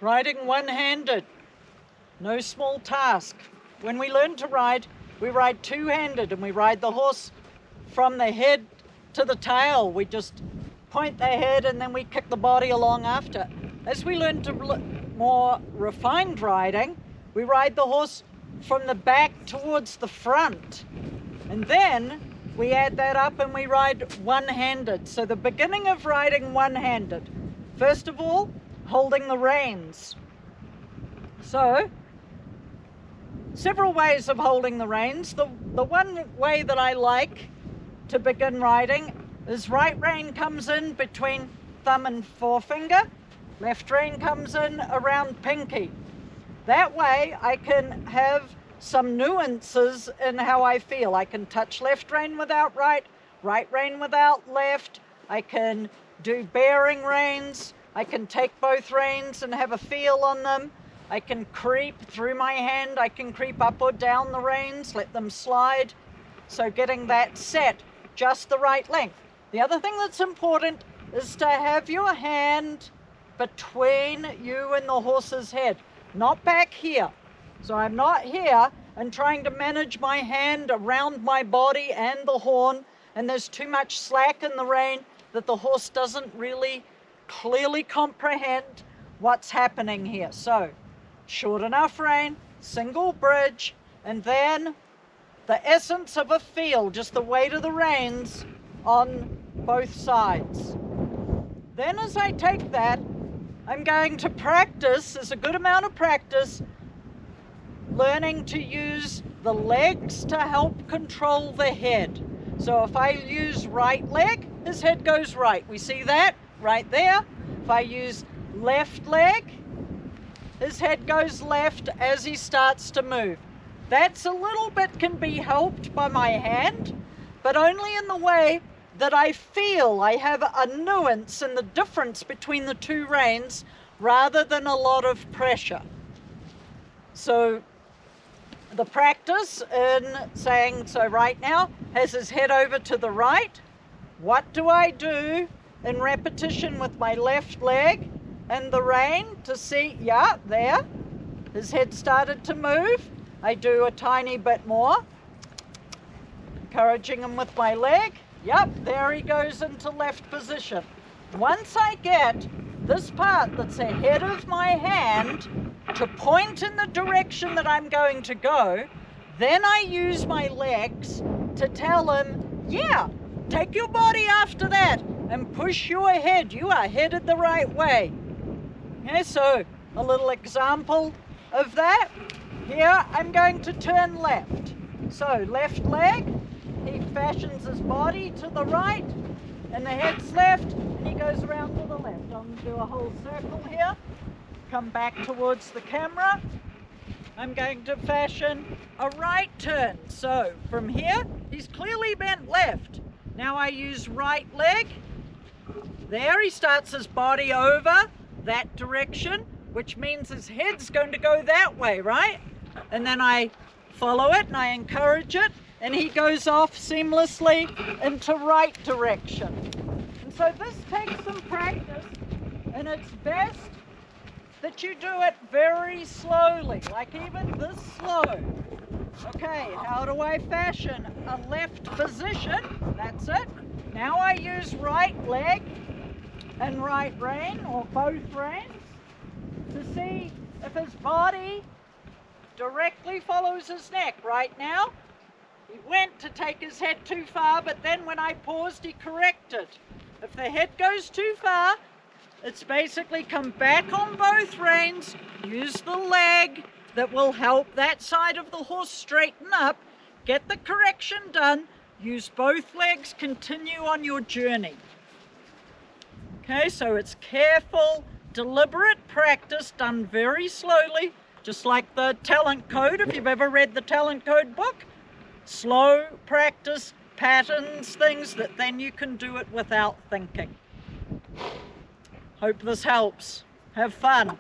Riding one-handed, no small task. When we learn to ride, we ride two-handed and we ride the horse from the head to the tail. We just point the head and then we kick the body along after. As we learn to more refined riding, we ride the horse from the back towards the front. And then we add that up and we ride one-handed. So the beginning of riding one-handed, first of all, holding the reins. So, several ways of holding the reins. The one way that I like to begin riding is right rein comes in between thumb and forefinger, left rein comes in around pinky. That way I can have some nuances in how I feel. I can touch left rein without right, right rein without left. I can do bearing reins. I can take both reins and have a feel on them. I can creep through my hand. I can creep up or down the reins, let them slide. So getting that set, just the right length. The other thing that's important is to have your hand between you and the horse's head, not back here. So I'm not here and trying to manage my hand around my body and the horn, and there's too much slack in the rein that the horse doesn't really clearly comprehend what's happening here. So short enough rein, single bridge, and then the essence of a feel, just the weight of the reins on both sides. Then as I take that, I'm going to practice, there's a good amount of practice, learning to use the legs to help control the head. So if I use right leg, his head goes right. We see that right there. If I use left leg, his head goes left as he starts to move. That's a little bit can be helped by my hand, but only in the way that I feel I have a nuance in the difference between the two reins rather than a lot of pressure. So the practice in saying, so right now, has his head over to the right. What do I do in repetition with my left leg and the rein to see, yeah, there, his head started to move. I do a tiny bit more, encouraging him with my leg. Yep, there he goes into left position. Once I get this part that's ahead of my hand to point in the direction that I'm going to go, then I use my legs to tell him, yeah, take your body after that and push your head. You are headed the right way. Okay, so a little example of that. Here I'm going to turn left. So left leg, he fashions his body to the right and the head's left and he goes around to the left. I'm going to do a whole circle here. Come back towards the camera. I'm going to fashion a right turn. So from here, he's clearly bent left. Now I use right leg. There he starts his body over that direction, which means his head's going to go that way, right? And then I follow it and I encourage it and he goes off seamlessly into right direction. And so this takes some practice, and it's best that you do it very slowly, like even this slow. Okay, how do I fashion a left position? That's it. Now I use right leg and right rein, or both reins, to see if his body directly follows his neck. Right now, he went to take his head too far, but then when I paused, he corrected. If the head goes too far, it's basically come back on both reins, use the leg that will help that side of the horse straighten up, get the correction done, use both legs, continue on your journey. Okay, so it's careful, deliberate practice done very slowly, just like the talent code, if you've ever read the talent code book. Slow practice, patterns, things that then you can do it without thinking. Hope this helps. Have fun.